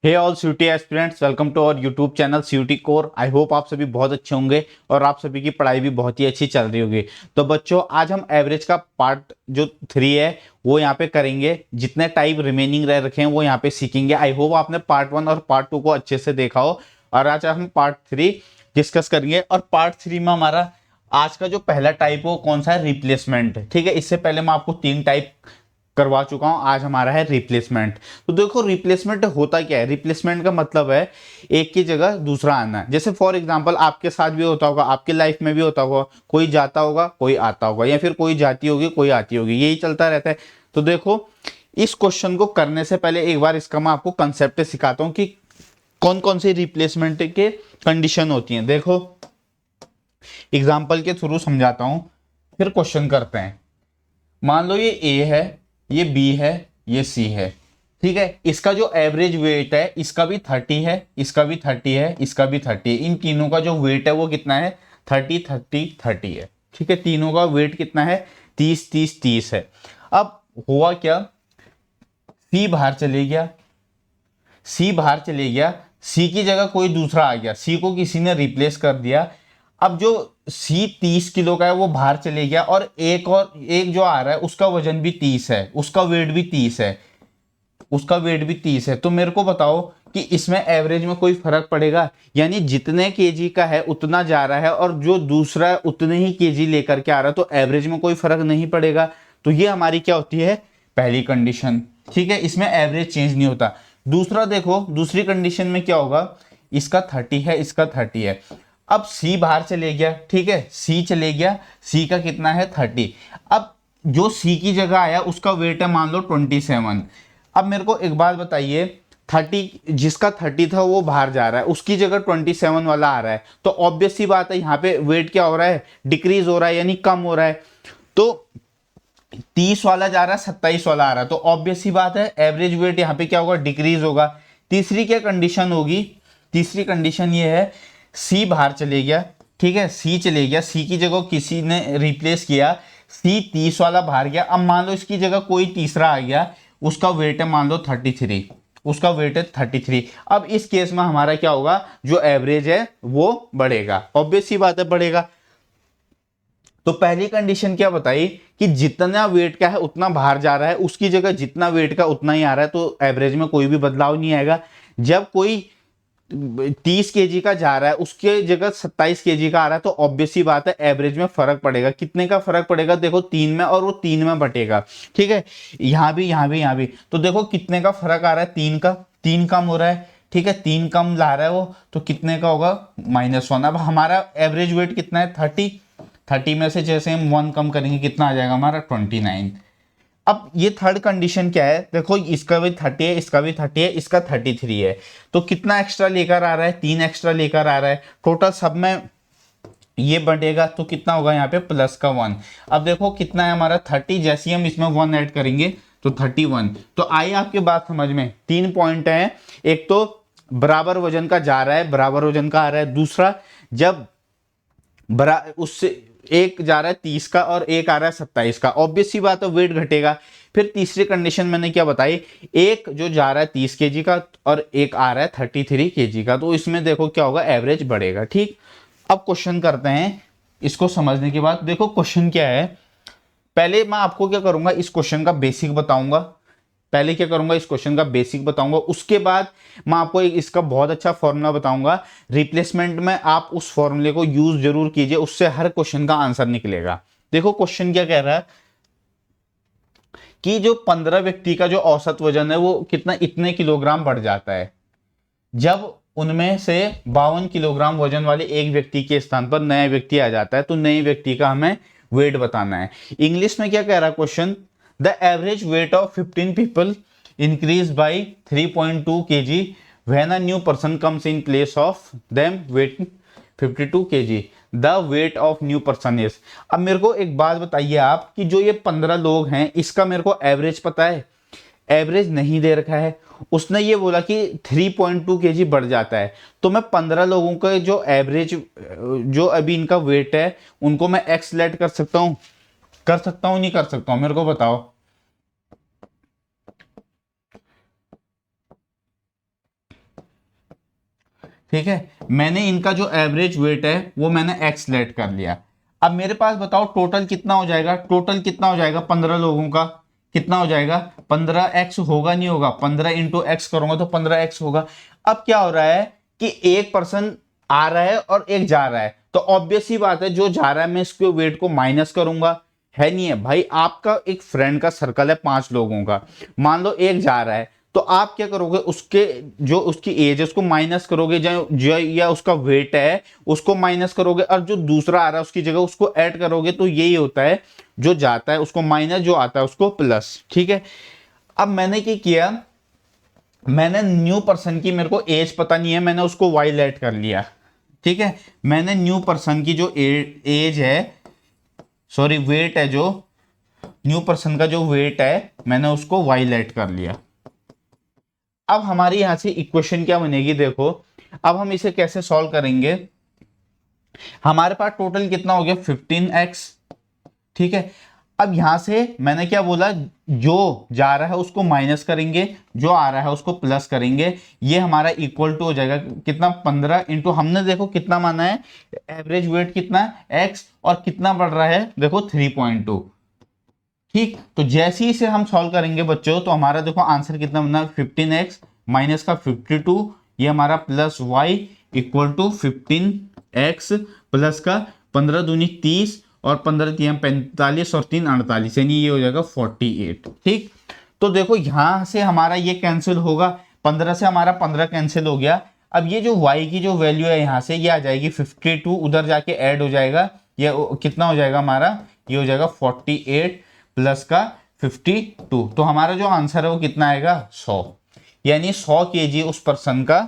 Hey all CUT aspirants, welcome to our YouTube channel CUT core. I hope आप सभी बहुत अच्छे होंगे और आप सभी की पढ़ाई भी बहुत ही अच्छी चल रही होगी। तो बच्चों, आज हम एवरेज का पार्ट जो 3 है वो यहाँ पे करेंगे। जितने टाइप रिमेनिंग रह रखे हैं वो यहाँ पे सीखेंगे। आई होप आपने पार्ट 1 और पार्ट 2 को अच्छे से देखा हो। और आज हम पार्ट 3 डिस्कस करेंगे। और पार्ट 3 में हमारा आज का जो पहला टाइप हो कौन सा है, रिप्लेसमेंट। ठीक है, इससे पहले मैं आपको 3 टाइप करवा चुका हूं। आज हमारा है रिप्लेसमेंट। तो देखो, रिप्लेसमेंट होता क्या है। रिप्लेसमेंट का मतलब है एक की जगह दूसरा आना। जैसे फॉर एग्जांपल आपके साथ भी होता होगा, आपके लाइफ में भी होता होगा, कोई जाता होगा कोई आता होगा, या फिर कोई जाती होगी कोई आती होगी, यही चलता रहता है। तो देखो, इस क्वेश्चन को करने से पहले एक बार इसका मैं आपको कंसेप्ट सिखाता हूं कि कौन कौन सी रिप्लेसमेंट के कंडीशन होती हैं। देखो, एग्जाम्पल के थ्रू समझाता हूं, फिर क्वेश्चन करते हैं। मान लो ये ए है, ये बी है, ये सी है। ठीक है, इसका जो एवरेज वेट है इसका भी 30 है, इसका भी 30 है, इसका भी 30 है। इन तीनों का जो वेट है वो कितना है, 30 30 30 है। ठीक है, तीनों का वेट कितना है, 30 30 30 है। अब हुआ क्या, सी बाहर चले गया, सी बाहर चले गया, सी की जगह कोई दूसरा आ गया, सी को किसी ने रिप्लेस कर दिया। अब जो सी 30 किलो का है वो बाहर चले गया, और एक जो आ रहा है उसका वजन भी 30 है, उसका वेट भी 30 है, उसका वेट भी 30 है। तो मेरे को बताओ कि इसमें एवरेज में कोई फर्क पड़ेगा? यानी जितने केजी का है उतना जा रहा है, और जो दूसरा है उतने ही केजी लेकर के आ रहा है, तो एवरेज में कोई फर्क नहीं पड़ेगा। तो ये हमारी क्या होती है, पहली कंडीशन। ठीक है, इसमें एवरेज चेंज नहीं होता। दूसरा देखो, दूसरी कंडीशन में क्या होगा, इसका 30 है, इसका 30 है। अब सी बाहर चले गया, ठीक है, सी चले गया, सी का कितना है 30। अब जो सी की जगह आया उसका वेट है मान लो 27। अब मेरे को एक बात बताइए, 30, जिसका 30 था वो बाहर जा रहा है, उसकी जगह 27 वाला आ रहा है, तो ऑब्वियस सी बात है यहाँ पे वेट क्या हो रहा है, डिक्रीज हो रहा है, यानी कम हो रहा है। तो 30 वाला जा रहा है, 27 वाला आ रहा है, तो ऑब्वियस सी बात है एवरेज वेट यहाँ पे क्या होगा, डिक्रीज होगा। तीसरी क्या कंडीशन होगी, तीसरी कंडीशन ये है, सी बाहर चले गया, ठीक है, सी चले गया, सी की जगह किसी ने रिप्लेस किया, सी 30 वाला बाहर गया। अब मान लो इसकी जगह कोई तीसरा आ गया, उसका वेट है मान लो 33, उसका वेट है 33। अब इस केस में हमारा क्या होगा, जो एवरेज है वो बढ़ेगा, ऑब्वियस सी बात है बढ़ेगा। तो पहली कंडीशन क्या बताई कि जितना वेट का है उतना बाहर जा रहा है, उसकी जगह जितना वेट का उतना ही आ रहा है, तो एवरेज में कोई भी बदलाव नहीं आएगा। जब कोई 30 केजी का जा रहा है उसके जगह 27 केजी का आ रहा है, तो ऑब्वियस सी बात है एवरेज में फर्क पड़ेगा। कितने का फर्क पड़ेगा, देखो 3 में, और वो 3 में बटेगा। ठीक है, यहां भी यहां भी यहां भी, तो देखो कितने का फर्क आ रहा है, 3 का, 3 कम हो रहा है। ठीक है, 3 कम ला रहा है वो, तो कितने का होगा, -1। अब हमारा एवरेज वेट कितना है, 30। 30 में से जैसे हम 1 कम करेंगे कितना आ जाएगा हमारा, 29। अब ये थर्ड कंडीशन क्या है, देखो इसका भी 30 है, इसका भी 30 है, इसका 33 है। तो कितना एक्स्ट्रा लेकर आ रहा है, 3 एक्स्ट्रा लेकर आ रहा है। टोटल सब में ये बढ़ेगा, तो कितना होगा यहाँ पे प्लस का 1। अब देखो कितना है हमारा 30, जैसे ही हम इसमें 1 ऐड करेंगे तो 31। तो आई आपकी बात समझ में, 3 पॉइंट है। एक तो बराबर वजन का जा रहा है, बराबर वजन का आ रहा है। दूसरा, जब बरा उससे एक जा रहा है 30 का और एक आ रहा है 27 का, ऑब्वियस सी बात है वेट घटेगा। फिर तीसरी कंडीशन मैंने क्या बताई, एक जो जा रहा है 30 केजी का और एक आ रहा है 33 केजी का, तो इसमें देखो क्या होगा, एवरेज बढ़ेगा। ठीक, अब क्वेश्चन करते हैं। इसको समझने के बाद देखो क्वेश्चन क्या है। पहले मैं आपको क्या करूंगा, इस क्वेश्चन का बेसिक बताऊंगा। पहले क्या करूंगा, इस क्वेश्चन का बेसिक बताऊंगा, उसके बाद मैं आपको इसका बहुत अच्छा फॉर्मूला बताऊंगा। रिप्लेसमेंट में आप उस फॉर्मूले को यूज जरूर कीजिए, उससे हर क्वेश्चन का आंसर निकलेगा। देखो क्वेश्चन क्या कह रहा है कि जो 15 व्यक्ति का जो औसत वजन है वो कितना, इतने किलोग्राम बढ़ जाता है जब उनमें से 52 किलोग्राम वजन वाले एक व्यक्ति के स्थान पर नया व्यक्ति आ जाता है। तो नए व्यक्ति का हमें वेट बताना है। इंग्लिश में क्या कह रहा है question, the average weight of 15 people increase by 3.2 kg when a new person comes in place of them weight 52 kg, the weight of new person is. अब मेरे को एक बात बताइए आप कि जो ये 15 लोग हैं इसका मेरे को एवरेज पता है? एवरेज नहीं दे रखा है। उसने ये बोला कि 3.2 kg बढ़ जाता है। तो मैं 15 लोगों का जो एवरेज, जो अभी इनका वेट है, उनको मैं एक्स लेट कर सकता हूं, कर सकता हूं नहीं कर सकता हूं, मेरे को बताओ। ठीक है, मैंने इनका जो एवरेज वेट है वो मैंने एक्स लेट कर लिया। अब मेरे पास बताओ टोटल कितना हो जाएगा, टोटल कितना हो जाएगा 15 लोगों का, कितना हो जाएगा 15x होगा, नहीं होगा, 15 इंटू एक्स करूंगा तो 15x होगा। अब क्या हो रहा है कि एक पर्सन आ रहा है और एक जा रहा है, तो ऑब्वियस ही बात है जो जा रहा है मैं इसके वेट को माइनस करूंगा, है नहीं है भाई। आपका एक फ्रेंड का सर्कल है 5 लोगों का, मान लो एक जा रहा है, तो आप क्या करोगे, उसके जो उसकी एज है उसको माइनस करोगे, जो या उसका वेट है उसको माइनस करोगे, और जो दूसरा आ रहा है उसकी जगह उसको ऐड करोगे। तो यही होता है, जो जाता है उसको माइनस, जो आता है उसको प्लस। ठीक है, अब मैंने क्या किया, मैंने न्यू पर्सन की, मेरे को एज पता नहीं है, मैंने उसको वाई ऐड कर लिया। ठीक है, मैंने न्यू पर्सन की जो एज है, सॉरी वेट है, जो न्यू पर्सन का जो वेट है मैंने उसको वाई ऐड कर लिया। अब हमारी यहां से इक्वेशन क्या बनेगी, देखो अब हम इसे कैसे सॉल्व करेंगे। हमारे पास टोटल कितना हो गया 15x। ठीक है, अब यहां से मैंने क्या बोला, जो जा रहा है उसको माइनस करेंगे, जो आ रहा है उसको प्लस करेंगे, ये हमारा इक्वल टू हो जाएगा कितना 15 इंटू, हमने देखो कितना माना है, एवरेज वेट कितना है x, और कितना बढ़ रहा है देखो 3.2। ठीक, तो जैसे ही इसे हम सॉल्व करेंगे बच्चों, तो हमारा देखो आंसर कितना बना 15x माइनस का 52, ये हमारा plus y equal to 15x plus का 15 दूनी 30 और 15 तिया 45 और 3 48, यानी ये हो जाएगा 48। ठीक, तो देखो यहां से हमारा ये कैंसिल होगा, 15 से हमारा 15 कैंसिल हो गया। अब ये जो y की जो वैल्यू है यहां से ये आ जाएगी 52, उधर जाके ऐड हो जाएगा, ये कितना हो जाएगा हमारा, ये हो जाएगा 48 प्लस का 52। तो हमारा जो आंसर है वो कितना आएगा 100, यानी 100 केजी उस पर्सन का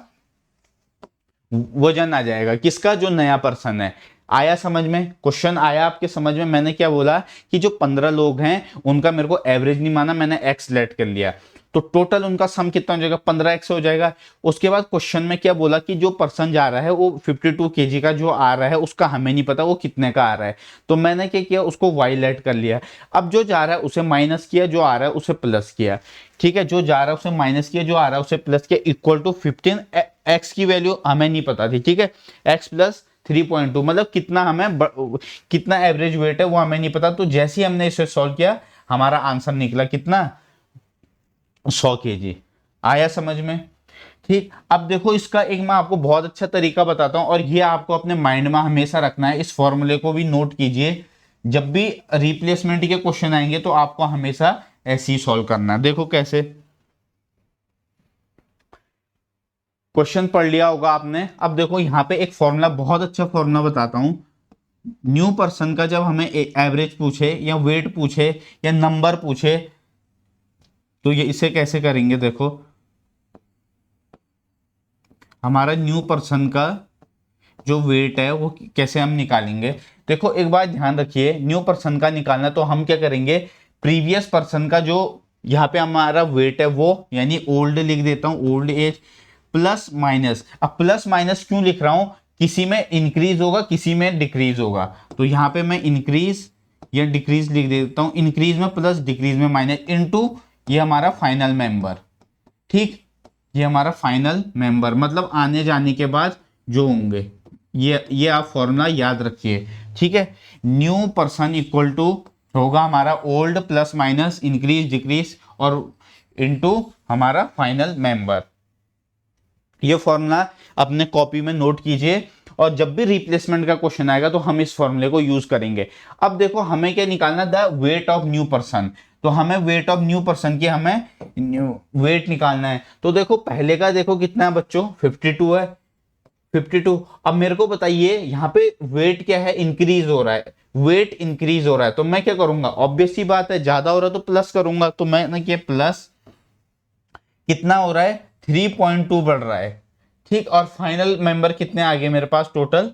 वजन आ जाएगा। किसका, जो नया पर्सन है। आया समझ में, क्वेश्चन आया आपके समझ में। मैंने क्या बोला कि जो 15 लोग हैं उनका मेरे को एवरेज नहीं माना, मैंने एक्स लेट कर लिया, तो टोटल उनका सम कितना हो जाएगा 15x हो जाएगा। उसके बाद क्वेश्चन में क्या बोला कि जो पर्सन जा रहा है वो 52 केजी का जो आ रहा है उसका हमें नहीं पता वो कितने का आ रहा है, तो मैंने क्या किया उसको वाई लेट कर लिया। अब जो जा रहा है उसे माइनस किया, जो आ रहा है उसे प्लस किया। ठीक है, जो जा रहा है उसे माइनस किया, जो आ रहा है उसे प्लस किया, इक्वल टू 15। एक्स की वैल्यू हमें नहीं पता थी, ठीक है, एक्स प्लस 3.2 मतलब कितना हमें कितना एवरेज वेट है वो हमें नहीं पता। तो जैसे ही हमने इसे सॉल्व किया हमारा आंसर निकला कितना 100 केजी। आया समझ में। ठीक, अब देखो इसका एक मैं आपको बहुत अच्छा तरीका बताता हूं, और ये आपको अपने माइंड में हमेशा रखना है, इस फॉर्मूले को भी नोट कीजिए, जब भी रिप्लेसमेंट के क्वेश्चन आएंगे तो आपको हमेशा ऐसे ही सॉल्व करना है। देखो कैसे, क्वेश्चन पढ़ लिया होगा आपने। अब देखो यहाँ पे एक फॉर्मूला, बहुत अच्छा फॉर्मूला बताता हूं। न्यू पर्सन का जब हमें एवरेज पूछे या वेट पूछे या नंबर पूछे, तो ये इसे कैसे करेंगे, देखो हमारा न्यू पर्सन का जो वेट है वो कैसे हम निकालेंगे। देखो एक बात ध्यान रखिए, न्यू पर्सन का निकालना तो हम क्या करेंगे, प्रीवियस पर्सन का जो यहाँ पे हमारा वेट है वो, यानी ओल्ड लिख देता हूं, ओल्ड एज प्लस माइनस। अब प्लस माइनस क्यों लिख रहा हूं, किसी में इंक्रीज होगा किसी में डिक्रीज होगा, तो यहाँ पे मैं इंक्रीज या डिक्रीज लिख देता हूं, इंक्रीज में प्लस डिक्रीज में माइनस, इनटू ये हमारा फाइनल मेंबर। ठीक, ये हमारा फाइनल मेंबर मतलब आने जाने के बाद जो होंगे, ये आप फॉर्मूला याद रखिए। ठीक है, न्यू पर्सन इक्वल टू होगा हमारा old plus minus increase decrease और इनटू हमारा फाइनल मेंबर। ये फॉर्मूला अपने कॉपी में नोट कीजिए, और जब भी रिप्लेसमेंट का क्वेश्चन आएगा तो हम इस फॉर्मूले को यूज करेंगे। अब देखो हमें क्या निकालना, the weight of new person, तो हमें वेट ऑफ न्यू पर्सन की हमें वेट निकालना है। तो देखो पहले का देखो कितना है बच्चों 52 है, 52। अब मेरे को बताइए यहाँ पे वेट क्या है, इंक्रीज हो रहा है, वेट इंक्रीज हो रहा है, तो मैं क्या करूंगा, ऑब्वियस सी बात है ज्यादा हो रहा है तो प्लस करूंगा, तो मैंने किया प्लस, कितना हो रहा है 3.2 बढ़ रहा है। ठीक, और फाइनल मेंबर कितने आ गए मेरे पास, टोटल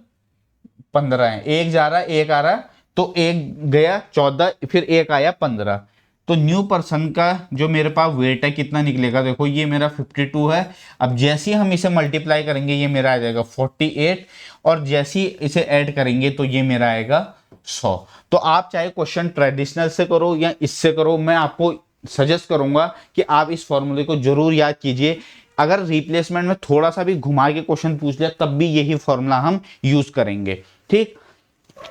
15 है, एक जा रहा है एक आ रहा है, तो एक गया 14 फिर एक आया 15। तो न्यू पर्सन का जो मेरे पास वेट है कितना निकलेगा, देखो ये मेरा 52 है। अब जैसे ही हम इसे मल्टीप्लाई करेंगे ये मेरा आ जाएगा 48, और जैसे ही इसे ऐड करेंगे तो ये मेरा आएगा 100। तो आप चाहे क्वेश्चन ट्रेडिशनल से करो या इससे करो, मैं आपको सजेस्ट करूंगा कि आप इस फॉर्मूले को जरूर याद कीजिए। अगर रिप्लेसमेंट में थोड़ा सा भी घुमा के क्वेश्चन पूछ लिया तब भी यही फॉर्मूला हम यूज करेंगे। ठीक,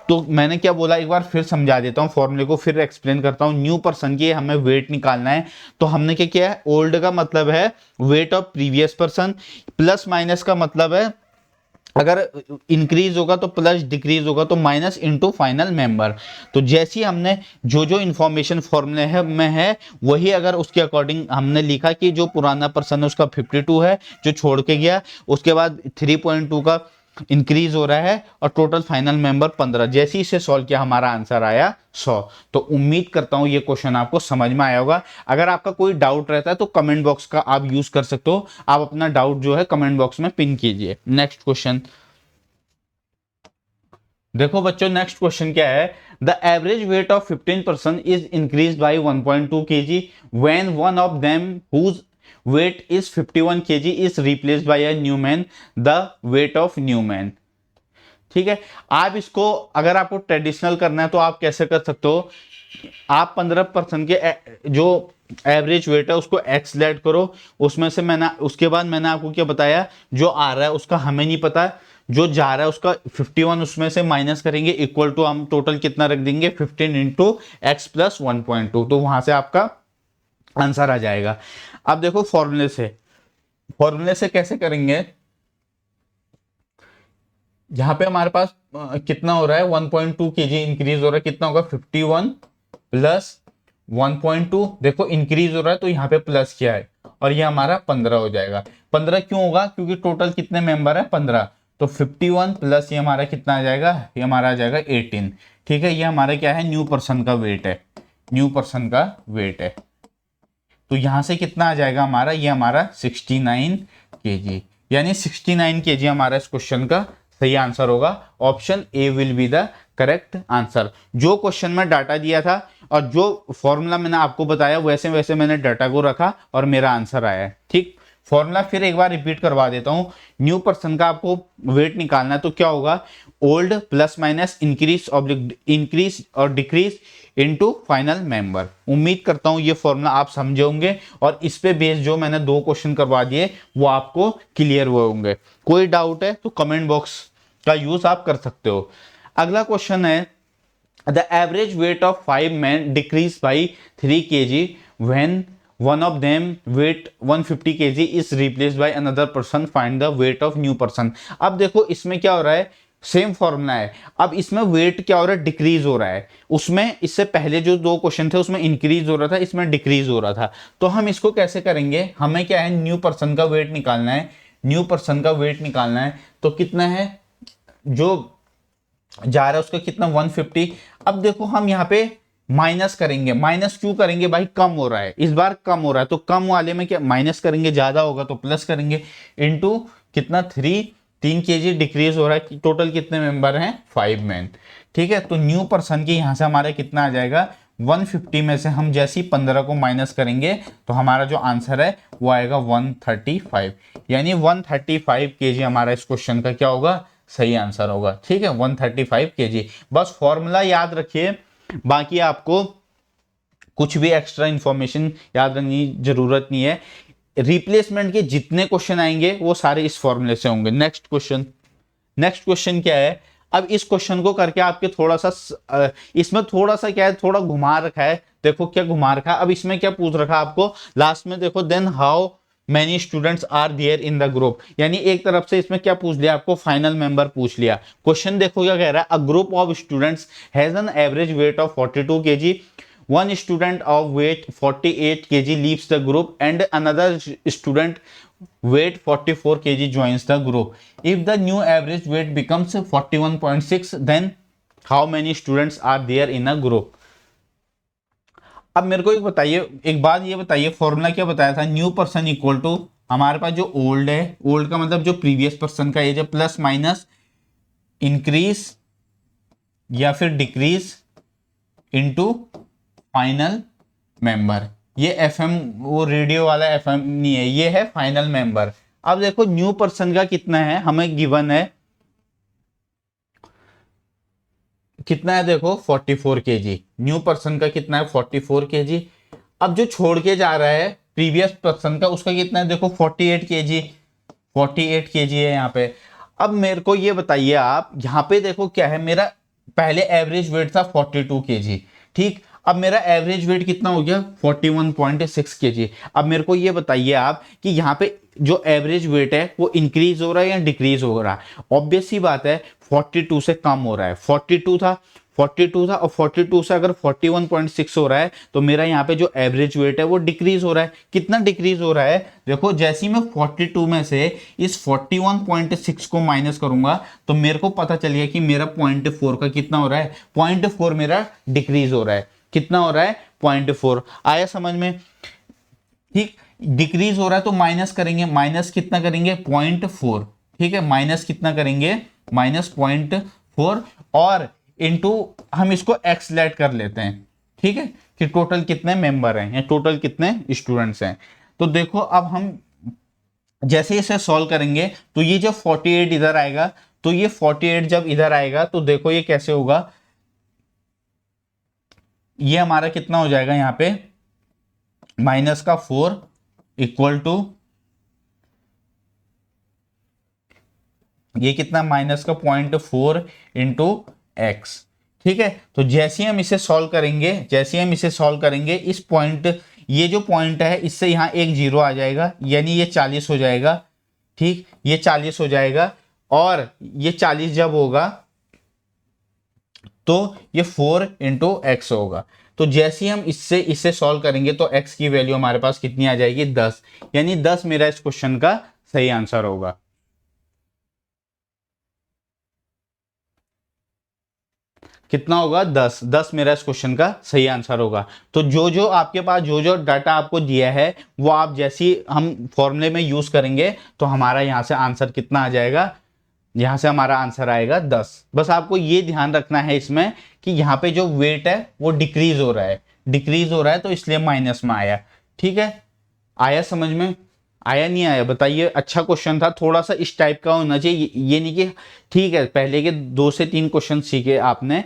तो मैंने क्या बोला एक बार फिर समझा देता हूं, फॉर्मूले को फिर एक्सप्लेन करता हूं। न्यू पर्सन की हमें वेट निकालना है, तो हमने क्या किया है, ओल्ड का मतलब है weight of previous person, plus minus का मतलब है अगर इंक्रीज होगा तो प्लस, डिक्रीज होगा तो माइनस, इनटू फाइनल मेंबर। तो जैसी हमने जो जो इंफॉर्मेशन फॉर्मूले है में है वही अगर उसके अकॉर्डिंग हमने लिखा कि जो पुराना पर्सन है उसका 52 है जो छोड़ के गया, उसके बाद 3.2 का इंक्रीज हो रहा है और टोटल फाइनल मेंबर 15, जैसे ही इसे सॉल्व किया हमारा आंसर आया 100। तो उम्मीद करता हूं ये क्वेश्चन आपको समझ में आया होगा। अगर आपका कोई डाउट रहता है तो कमेंट बॉक्स का आप यूज कर सकते हो, आप अपना डाउट जो है कमेंट बॉक्स में पिन कीजिए। नेक्स्ट क्वेश्चन देखो बच्चों, नेक्स्ट क्वेश्चन क्या है, the average weight of 15% is increase by 1.2 kg when one of them whose weight is 51 kg is replaced by a new man, the weight of new man। ठीक है, आप इसको अगर आपको ट्रेडिशनल करना है तो आप कैसे कर सकते हो, आप 15% के जो एवरेज वेट है उसको एक्स लेट करो, उसमें से मैंने उसके बाद मैंने आपको क्या बताया, जो आ रहा है उसका हमें नहीं पता, जो जा रहा है उसका 51 उसमें से माइनस करेंगे, इक्वल टू हम टोटल कितना रख देंगे 15 इंटू एक्स प्लस 1.2, तो वहां से आपका आंसर आ जाएगा। अब देखो फॉर्मूले से कैसे करेंगे, यहां पे हमारे पास कितना हो रहा है 1.2 kg इंक्रीज हो रहा है, कितना होगा 51 प्लस 1.2, देखो इंक्रीज हो रहा है तो यहाँ पे प्लस किया है और ये हमारा 15 हो जाएगा। 15 क्यों होगा, क्योंकि टोटल कितने मेंबर है 15, तो 51 प्लस ये हमारा कितना आ जाएगा, ये हमारा आ जाएगा 18। ठीक है, ये हमारा क्या है, न्यू पर्सन का वेट है, न्यू पर्सन का वेट है। तो यहां से कितना आ जाएगा हमारा, ये हमारा 69 kg, यानी 69 kg हमारा इस क्वेश्चन का सही आंसर होगा। Option A will be the correct answer. जो क्वेश्चन में डाटा दिया था और जो फॉर्मूला मैंने आपको बताया वैसे वैसे मैंने डाटा को रखा और मेरा आंसर आया है। ठीक, फॉर्मूला फिर एक बार रिपीट करवा देता हूं। न्यू पर्सन का आपको वेट निकालना है तो क्या होगा, ओल्ड प्लस माइनस इंक्रीज और डिक्रीज इनटू फाइनल मेंबर। उम्मीद करता हूं ये फॉर्मूला आप समझे होंगे और इस पे बेस जो मैंने 2 क्वेश्चन करवा दिए वो आपको क्लियर हुए होंगे। कोई डाउट है तो कमेंट बॉक्स का यूज आप कर सकते हो। अगला क्वेश्चन है, the average weight of 5 men decrease by 3 kg when one of them weight 150 kg is replaced by another person, find the weight of new person। अब देखो इसमें क्या हो रहा है, सेम फॉर्मूला है, अब इसमें वेट क्या हो रहा है, डिक्रीज हो रहा है। उसमें इससे पहले जो 2 क्वेश्चन थे उसमें इंक्रीज हो रहा था, इसमें डिक्रीज हो रहा था। तो हम इसको कैसे करेंगे, हमें क्या है, न्यू पर्सन का वेट निकालना है, न्यू पर्सन का वेट निकालना है। तो कितना है, जो जा रहा है उसका कितना 150। अब देखो हम यहाँ पे माइनस करेंगे, माइनस क्यों करेंगे भाई, कम हो रहा है, इस बार कम हो रहा है तो कम वाले में क्या माइनस करेंगे, ज्यादा होगा तो प्लस करेंगे, इनटू कितना 3 kg डिक्रीज हो रहा है, टोटल कितने मेंबर हैं 5 men। ठीक है, तो न्यू पर्सन के यहां से हमारा कितना आ जाएगा 150 में से हम जैसे ही 15 को माइनस करेंगे तो हमारा जो आंसर है वो आएगा 135, यानी 135 kg हमारा इस क्वेश्चन का क्या होगा, सही आंसर होगा। ठीक है, 135 kg। बस फॉर्मूला याद रखिए, बाकी आपको कुछ भी एक्स्ट्रा इंफॉर्मेशन याद रखने की जरूरत नहीं है। रिप्लेसमेंट के जितने क्वेश्चन आएंगे वो सारे इस फॉर्मूले से होंगे। नेक्स्ट क्वेश्चन क्या है, अब इस क्वेश्चन को करके आपके थोड़ा सा इसमें थोड़ा सा क्या है, थोड़ा घुमा रखा है, देखो क्या घुमा रखा है। अब इसमें क्या पूछ रखा है आपको लास्ट में, देखो then how many students are there in the group, यानी एक तरफ से इसमें क्या पूछ लिया आपको, फाइनल मेंबर पूछ लिया। क्वेश्चन देखो क्या कह रहा है, a group of students has an average weight of 42 kg, one student of weight 48 kg leaves the group and another student weight 44 kg joins the group. If the new average weight becomes 41.6, then how many students are there in a group? अब मेरे को एक बात ये बताइए, formula क्या बताया था, न्यू पर्सन इक्वल टू हमारे पास जो ओल्ड है, ओल्ड का मतलब जो प्रीवियस पर्सन का एज है, प्लस माइनस इंक्रीज या फिर डिक्रीज इनटू फाइनल मेंबर। ये एफएम वो रेडियो वाला एफएम नहीं है, ये है फाइनल मेंबर। अब देखो न्यू पर्सन का कितना है, हमें गिवन है कितना है, देखो 44 kg, न्यू पर्सन का कितना है 44 kg। अब जो छोड़ के जा रहा है प्रीवियस पर्सन का, उसका कितना है देखो 48 केजी, 48 केजी है यहाँ पे। अब मेरे को ये बताइए आप, यहाँ पे देखो क्या है, मेरा पहले एवरेज वेट था 42 केजी, ठीक। अब मेरा एवरेज वेट कितना हो गया 41.6 केजी। अब मेरे को ये बताइए आप कि यहाँ पे जो एवरेज वेट है वो इंक्रीज हो रहा है या डिक्रीज हो रहा है। ऑब्वियस सी बात है 42 से कम हो रहा है, 42 था और 42 से अगर 41.6 हो रहा है तो मेरा यहाँ पे जो एवरेज वेट है वो डिक्रीज हो रहा है। कितना डिक्रीज हो रहा है देखो, जैसे ही मैं 42 में से इस 41.6 को माइनस करूंगा तो मेरे को पता चल गया कि मेरा 0.4 का कितना हो रहा है, 0.4 मेरा डिक्रीज हो रहा है। कितना हो रहा है 0.4। आया समझ में, ठीक। डिक्रीज हो रहा है तो माइनस करेंगे, माइनस कितना करेंगे 0.4, ठीक है। माइनस कितना करेंगे, माइनस 0.4 और इनटू हम इसको एक्स लेट कर लेते हैं, ठीक है, कि टोटल कितने मेंबर हैं या टोटल कितने स्टूडेंट्स हैं। तो देखो अब हम जैसे इसे सॉल्व करेंगे तो ये जब 48 इधर आएगा, तो ये 48 जब इधर आएगा तो देखो ये कैसे होगा, ये हमारा कितना हो जाएगा यहाँ पे माइनस का 4 इक्वल टू ये कितना माइनस का 0.4 इंटू एक्स, ठीक है। तो जैसे ही हम इसे सॉल्व करेंगे, जैसे ही हम इसे सॉल्व करेंगे, इस पॉइंट, ये जो पॉइंट है इससे यहाँ एक जीरो आ जाएगा, यानी ये 40 हो जाएगा, ठीक। ये 40 हो जाएगा और ये 40 जब होगा तो ये 4 इंटू एक्स होगा। तो जैसे ही हम इससे सॉल्व करेंगे तो x की वैल्यू हमारे पास कितनी आ जाएगी 10, यानी 10 मेरा इस क्वेश्चन का सही आंसर होगा। कितना होगा 10, 10 मेरा इस क्वेश्चन का सही आंसर होगा। तो जो जो आपके पास जो जो डाटा आपको दिया है वो आप जैसी हम फॉर्मूले में यूज करेंगे तो हमारा यहाँ से आंसर कितना आ जाएगा, यहाँ से हमारा आंसर आएगा 10। बस आपको ये ध्यान रखना है इसमें कि यहाँ पे जो वेट है वो डिक्रीज हो रहा है, डिक्रीज हो रहा है तो इसलिए माइनस में आया, ठीक है। आया समझ में, आया नहीं आया बताइए। अच्छा क्वेश्चन था, थोड़ा सा इस टाइप का होना चाहिए, ये नहीं कि ठीक है पहले के 2 से 3 क्वेश्चन सीखे आपने।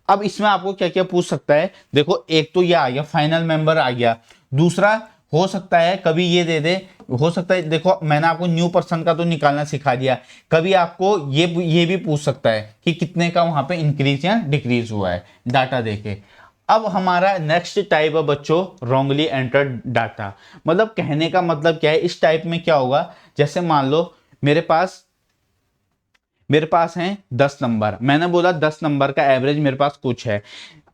अब इसमें आपको क्या क्या पूछ सकता है, देखो एक तो ये आ गया फाइनल मेंबर आ गया, दूसरा हो सकता है कभी ये दे दे, हो सकता है देखो मैंने आपको न्यू पर्सन का तो निकालना सिखा दिया, कभी आपको ये भी पूछ सकता है कि कितने का वहां पे इंक्रीज या डिक्रीज हुआ है डाटा देके। अब हमारा नेक्स्ट टाइप है बच्चों रॉन्गली एंटर्ड डाटा। मतलब कहने का मतलब क्या है, इस टाइप में क्या होगा, जैसे मान लो मेरे पास हैं 10 नंबर, मैंने बोला 10 नंबर का एवरेज मेरे पास कुछ है।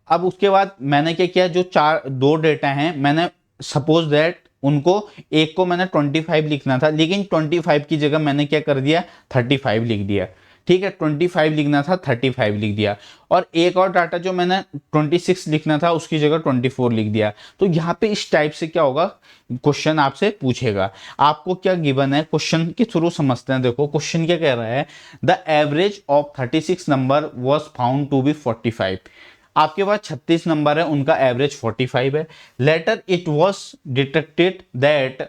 अब उसके बाद मैंने क्या किया, जो दो डेटा हैं मैंने सपोज दैट उनको, एक को मैंने 25 लिखना था लेकिन 25 की जगह मैंने क्या कर दिया 35 लिख दिया, ठीक है। 25 लिखना था 35 लिख दिया। और एक और डाटा जो मैंने 26 लिखना था उसकी जगह 24 लिख दिया। तो यहाँ पे इस टाइप से क्या होगा, क्वेश्चन आपसे पूछेगा, आपको क्या गिवन है क्वेश्चन के थ्रू समझते हैं। देखो क्वेश्चन क्या कह रहा है, the average of 36 number was found to be 45। आपके पास 36 नंबर है, उनका एवरेज 45 है। Later it was detected that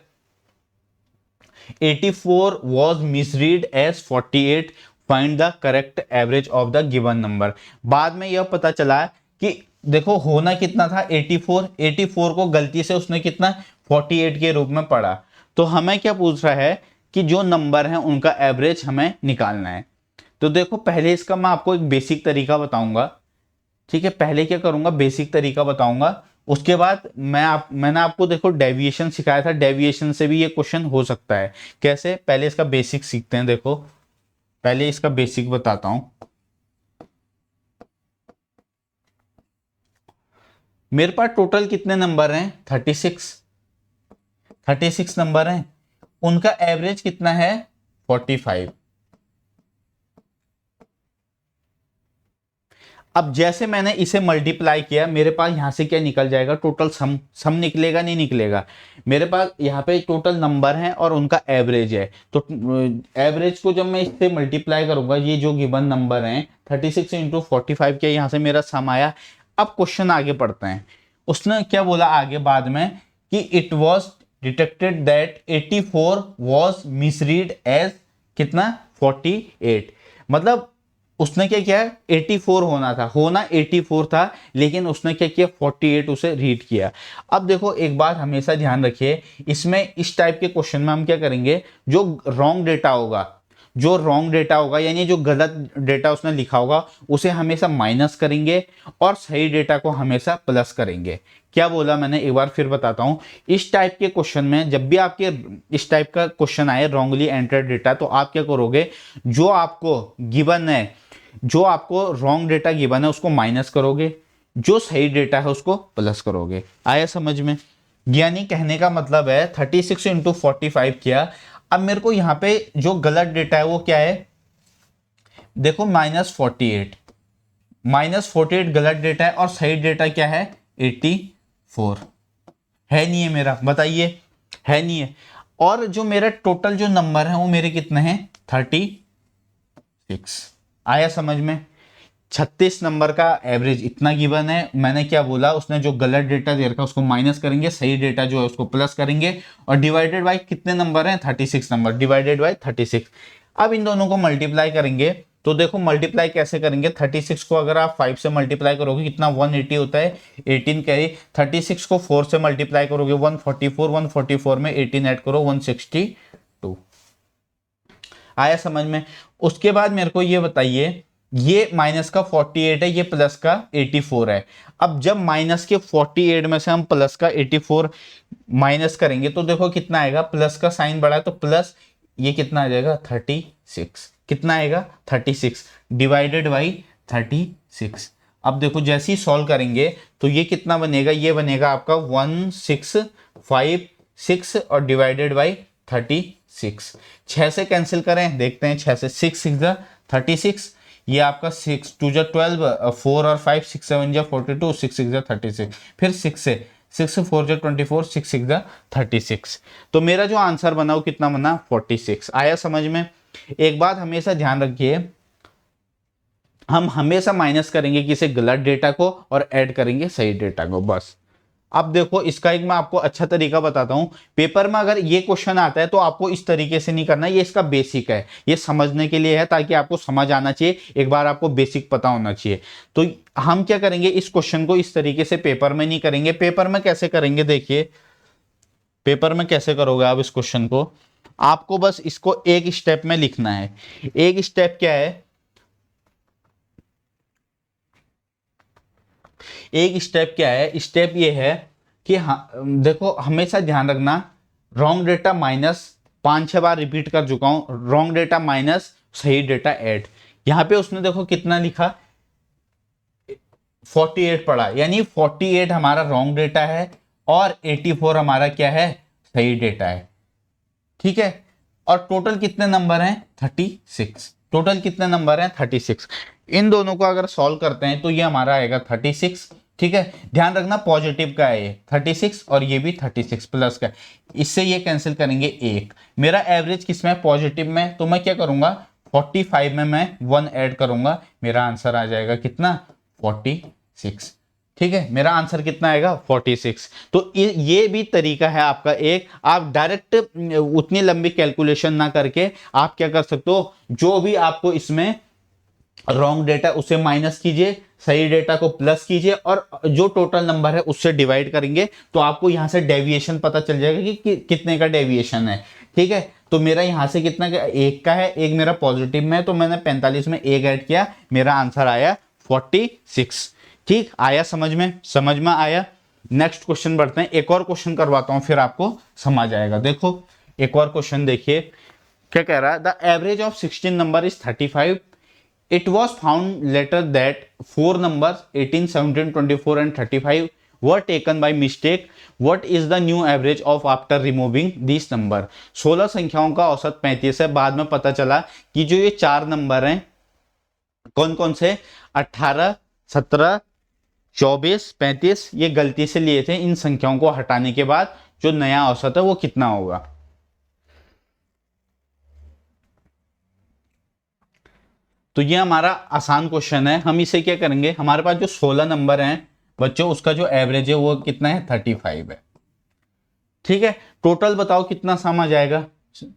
84 was misread as 48, find the correct average of the given number. बाद में यह पता चला कि देखो होना कितना था 84, 84 को गलती से उसने कितना 48 के रूप में पढ़ा। तो हमें क्या पूछ रहा है कि जो नंबर है उनका एवरेज हमें निकालना है। तो देखो पहले इसका मैं आपको एक बेसिक तरीका बताऊंगा, ठीक है। पहले क्या करूंगा बेसिक तरीका बताऊंगा, उसके बाद मैंने आपको देखो डेविएशन सिखाया था, डेविएशन से भी ये क्वेश्चन हो सकता है। कैसे, पहले इसका बेसिक सीखते हैं। देखो पहले इसका बेसिक बताता हूं। मेरे पास टोटल कितने नंबर हैं 36 नंबर हैं, उनका एवरेज कितना है 45। अब जैसे मैंने इसे मल्टीप्लाई किया मेरे पास यहां से क्या निकल जाएगा, टोटल सम निकलेगा नहीं निकलेगा। मेरे पास यहाँ पे टोटल नंबर है और उनका एवरेज है, तो एवरेज को जब मैं इससे मल्टीप्लाई करूंगा, ये जो गिवन नंबर है 36 इंटू 45 क्या, यहाँ से मेरा सम आया। अब क्वेश्चन आगे पढ़ते हैं, उसने क्या बोला आगे बाद में कि it was detected that 84 was misread as कितना 48। मतलब उसने क्या किया, 84 होना था, होना 84 था, लेकिन उसने क्या किया, 48 उसे रीड किया। अब देखो एक बात हमेशा ध्यान रखिए, इसमें इस टाइप के क्वेश्चन में हम क्या करेंगे, जो रॉन्ग डेटा होगा, जो रॉन्ग डेटा होगा यानी जो गलत डेटा उसने लिखा होगा उसे हमेशा माइनस करेंगे और सही डेटा को हमेशा प्लस करेंगे। क्या बोला मैंने, एक बार फिर बताता हूं। इस टाइप के क्वेश्चन में जब भी आपके इस टाइप का क्वेश्चन आए रॉन्गली एंटर्ड डेटा, तो आप क्या करोगे, जो आपको गिवन है, जो आपको रॉन्ग डेटा गिवन है उसको माइनस करोगे, जो सही डेटा है उसको प्लस करोगे। आया समझ में? यानी कहने का मतलब है 36 इंटू 45 किया। अब मेरे को यहां पे जो गलत डेटा है वो क्या है, देखो -48, -48 गलत डेटा है और सही डेटा क्या है, 84 है, नहीं है मेरा, बताइए, है नहीं है। और जो मेरा टोटल जो नंबर है वो मेरे कितने हैं, 36। आया समझ में? 36 नंबर का एवरेज इतना गिवन है। मैंने क्या बोला, उसने जो गलत डेटा दे रखा है उसको माइनस करेंगे, सही डेटा जो है उसको प्लस करेंगे, और डिवाइडेड बाय कितने नंबर हैं, 36 नंबर, डिवाइडेड बाय 36। अब इन दोनों को मल्टीप्लाई करेंगे, तो देखो मल्टीप्लाई कैसे करेंगे, 36 को अगर आप 5 से मल्टीप्लाई करोगे कितना, 180 होता है, 18 कैरी। 36 को 4 से मल्टीप्लाई करोगे 144, 144 में 18 ऐड करो 162। आया समझ में? उसके बाद मेरे को ये बताइए, ये माइनस का 48 है, ये प्लस का 84 है। अब जब माइनस के 48 में से हम प्लस का 84 माइनस करेंगे तो देखो कितना आएगा, प्लस का साइन बढ़ा है तो प्लस, ये कितना आ जाएगा, 36। कितना आएगा, 36 डिवाइडेड बाई 36। अब देखो जैसे ही सॉल्व करेंगे तो ये कितना बनेगा, ये बनेगा आपका 1656 और डिवाइडेड बाई 36। 6 से कैंसिल करें, देखते हैं 6 से, 6 6 36, ये आपका 6 2 12, 4 और 5 6 7 42, 6 6 36, फिर 6 से, 6 4 24, 6 6 36। तो मेरा जो आंसर बना वो कितना बना, 46। आया समझ में? एक बात हमेशा ध्यान रखिए, हम हमेशा माइनस करेंगे किसी गलत डेटा को और ऐड करेंगे सही डेटा को, बस। अब देखो इसका एक मैं आपको अच्छा तरीका बताता हूं, पेपर में अगर ये क्वेश्चन आता है तो आपको इस तरीके से नहीं करना, ये इसका बेसिक है, ये समझने के लिए है, ताकि आपको समझ आना चाहिए, एक बार आपको बेसिक पता होना चाहिए। तो हम क्या करेंगे, इस क्वेश्चन को इस तरीके से पेपर में नहीं करेंगे। पेपर में कैसे करेंगे, देखिए पेपर में कैसे करोगे आप इस क्वेश्चन को, आपको बस इसको एक स्टेप में लिखना है। एक स्टेप क्या है, एक स्टेप क्या है, स्टेप ये है कि हाँ, देखो हमेशा ध्यान रखना, रॉन्ग डेटा माइनस, 5-6 बार रिपीट कर चुका हूं, रॉन्ग डेटा माइनस सही डेटा ऐड। यहां पे उसने देखो कितना लिखा, 48 पढ़ा, यानी 48 हमारा रॉन्ग डेटा है और 84 हमारा क्या है, सही डेटा है। ठीक है, और टोटल कितने नंबर हैं, 36। टोटल कितने नंबर हैं, 36। इन दोनों को अगर सॉल्व करते हैं तो ये हमारा आएगा 36। ठीक है, ध्यान रखना पॉजिटिव का है ये 36 और ये भी 36 प्लस का, इससे ये कैंसिल करेंगे एक। मेरा एवरेज किस में, पॉजिटिव में, तो मैं क्या करूंगा, 45 में मैं 1 ऐड करूंगा, मेरा आंसर आ जाएगा कितना, 46। ठीक है, मेरा आंसर कितना आएगा, 46। तो ये भी तरीका है आपका एक, आप डायरेक्ट उतनी लंबी कैलकुलेशन ना करके आप क्या कर सकते हो, जो भी आपको इसमें रॉन्ग डेटा उसे माइनस कीजिए, सही डेटा को प्लस कीजिए, और जो टोटल नंबर है उससे डिवाइड करेंगे, तो आपको यहां से डेविएशन पता चल जाएगा कि कितने का डेविएशन है। ठीक है, तो मेरा यहां से कितना का, एक का है, एक मेरा पॉजिटिव में है, तो मैंने 45 में एक ऐड किया, मेरा आंसर आया 46। ठीक, आया समझ में, समझ में आया। नेक्स्ट क्वेश्चन बढ़ते हैं, एक और क्वेश्चन करवाता हूं फिर आपको समझ आएगा। देखो एक और क्वेश्चन देखिए, क्या कह रहा है, the average of 16 number is 35। It was found later that 4 numbers 18, 17, 24 and 35 were taken by mistake. What is the new average of after removing these number? 16 संख्याओं का औसत 35 है, बाद में पता चला कि जो ये 4 नंबर हैं कौन कौन से, 18, 17, 24, 35, ये गलती से लिए थे। इन संख्याओं को हटाने के बाद जो नया औसत है वो कितना होगा। तो ये हमारा आसान क्वेश्चन है, हम इसे क्या करेंगे, हमारे पास जो 16 नंबर हैं बच्चों, उसका जो एवरेज है वो कितना है, 35 है। ठीक है, टोटल बताओ कितना सम आ जाएगा,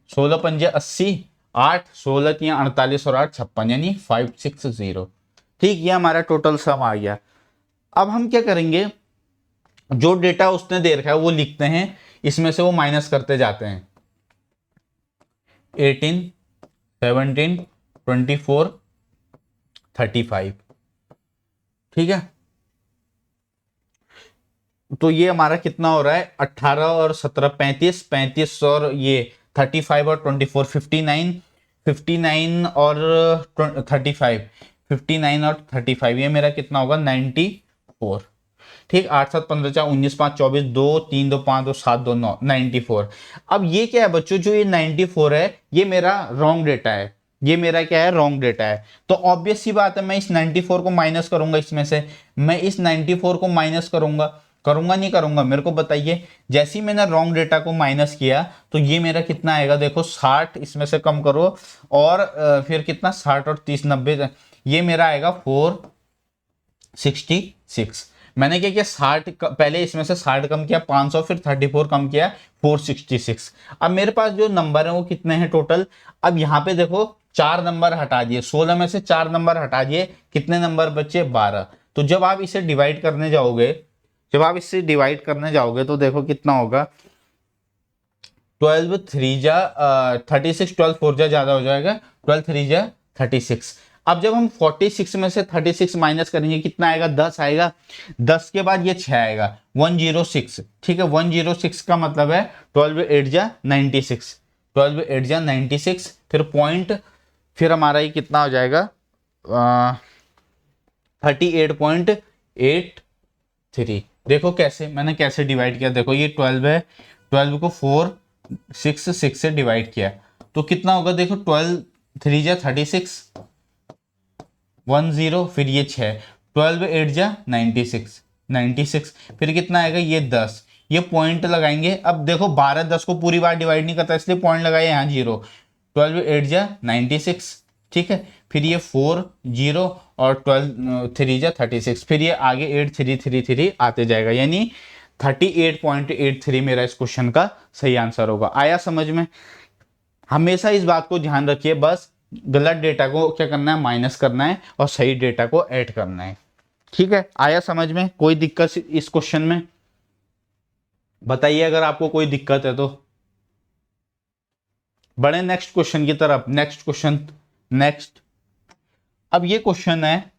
16 पंजे 80 8 16 3 48 और 8 56 यानी 560। ठीक, ये हमारा टोटल सम आ गया। अब हम क्या करेंगे, जो डेटा उसने दे रखा है वो लिखते हैं, इसमें से वो माइनस करते जाते हैं। 18 17 24 35। ठीक है, तो ये हमारा कितना हो रहा है, 18 और 17 35, 35 और ये 35 और 24 59, 59 और 35, 59 और 35, ये मेरा कितना होगा 94। ठीक, 8 7 15 4 19 5 24 2 3 2 5 2 7 2 9 94। अब ये क्या है बच्चों, जो ये 94 है ये मेरा रॉन्ग डेटा है, ये मेरा क्या है रॉन्ग डेटा है। तो ऑब्वियस सी बात है मैं इस 94 को माइनस करूंगा, इसमें से मैं इस 94 को माइनस करूंगा, करूंगा नहीं करूंगा मेरे को बताइए। जैसे ही मैंने रॉन्ग डेटा को माइनस किया तो ये मेरा कितना आएगा, देखो 60 इसमें से कम करो और फिर कितना 60 और 30 90, ये मेरा आएगा 466। मैंने क्या किया 60 पहले इसमें से 60 कम किया 500, फिर 34 कम किया 466। अब मेरे पास जो नंबर है वो कितने हैं टोटल, अब यहाँ पे देखो 4 नंबर हटा दिए, 16 में से 4 नंबर हटा दिए, कितने नंबर बचे 12। तो जब आप इसे डिवाइड करने जाओगे, तो देखो कितना होगा, 12 3 जा 36, 12 4 जा ज्यादा हो जाएगा, 12 3 जा 36। अब जब हम 46 में से 36 माइनस करेंगे कितना आएगा, 10 आएगा, 10 के बाद ये 6 आएगा 106। ठीक है, 106 का मतलब है 12 8 जा 96, 12 8 जा 96, फिर पॉइंट, फिर हमारा ये कितना हो जाएगा 38.83। देखो कैसे मैंने कैसे डिवाइड किया, देखो ये 12 है, 12 को 4 6 6 से डिवाइड किया तो कितना होगा, देखो 12 3 जा 36 10, फिर ये 6, 12 8 जा 96 96, फिर कितना आएगा ये 10, ये पॉइंट लगाएंगे। अब देखो 12 10 को पूरी बार डिवाइड नहीं करता इसलिए पॉइंट लगाए यहाँ 0, 12 8 जा 96। ठीक है, फिर ये 4 0 और 12 3 जा 36, फिर ये आगे 8 3 3 3 आते जाएगा, यानी 38.83 मेरा इस क्वेश्चन का सही आंसर होगा। आया समझ में? हमेशा इस बात को ध्यान रखिए, बस गलत डेटा को क्या करना है, माइनस करना है और सही डेटा को ऐड करना है। ठीक है, आया समझ में? कोई दिक्कत इस क्वेश्चन में बताइए, अगर आपको कोई दिक्कत है तो। बढ़े नेक्स्ट क्वेश्चन की तरफ। नेक्स्ट अब ये क्वेश्चन है,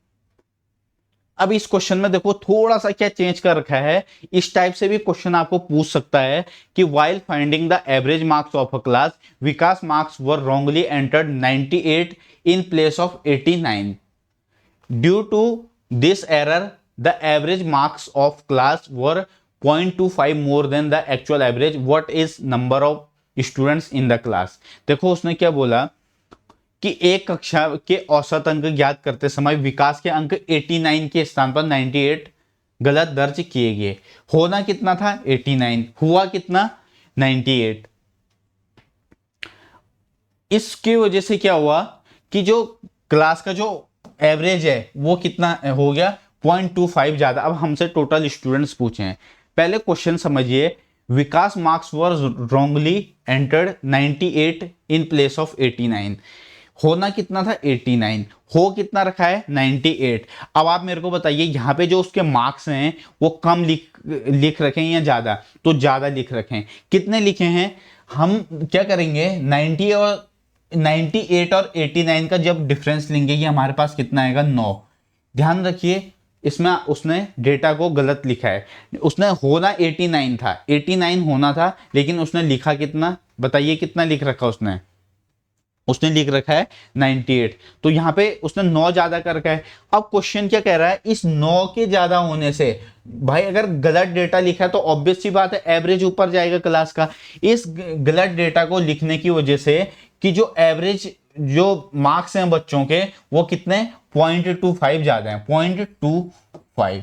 अब इस क्वेश्चन में देखो थोड़ा सा क्या चेंज कर रखा है, इस टाइप से भी क्वेश्चन आपको पूछ सकता है कि while finding the average marks of a class, Vikas marks were wrongly entered 98 in place of 89। Due to this error the average marks of class were 0.25 more than the actual average, what is number of students in the class. देखो उसने क्या बोला कि एक कक्षा के औसत अंक ज्ञात करते समय विकास के अंक 89 के स्थान पर 98 गलत दर्ज किए गए। होना कितना था 89, हुआ कितना 98। इसकी वजह से क्या हुआ कि जो क्लास का जो एवरेज है वो कितना हो गया 0.25 ज्यादा। अब हमसे टोटल स्टूडेंट्स पूछे हैं, पहले क्वेश्चन समझिए। Vikas marks were wrongly entered 98 in place of 89। होना कितना था 89, हो कितना रखा है 98। अब आप मेरे को बताइए यहाँ पे जो उसके मार्क्स हैं वो कम लिख रखे हैं या ज्यादा, तो ज्यादा लिख रखे हैं। कितने लिखे हैं, हम क्या करेंगे 98 और 89 का जब डिफरेंस लेंगे ये हमारे पास कितना आएगा 9। ध्यान रखिए इसमें उसने डेटा को गलत लिखा है, उसने होना 89 था, 89 होना था, लेकिन उसने लिखा कितना, बताइए कितना लिख रखा उसने लिख रखा है 98। तो यहाँ पे उसने 9 ज्यादा कर रखा है। अब क्वेश्चन क्या कह रहा है, इस 9 के ज्यादा होने से भाई अगर गलत डेटा लिखा है तो ऑब्वियस सी बात है एवरेज ऊपर जाएगा क्लास का। इस गलत डेटा को लिखने की वजह से कि जो एवरेज जो मार्क्स हैं बच्चों के वो कितने 0.25 ज्यादा है, 0.25।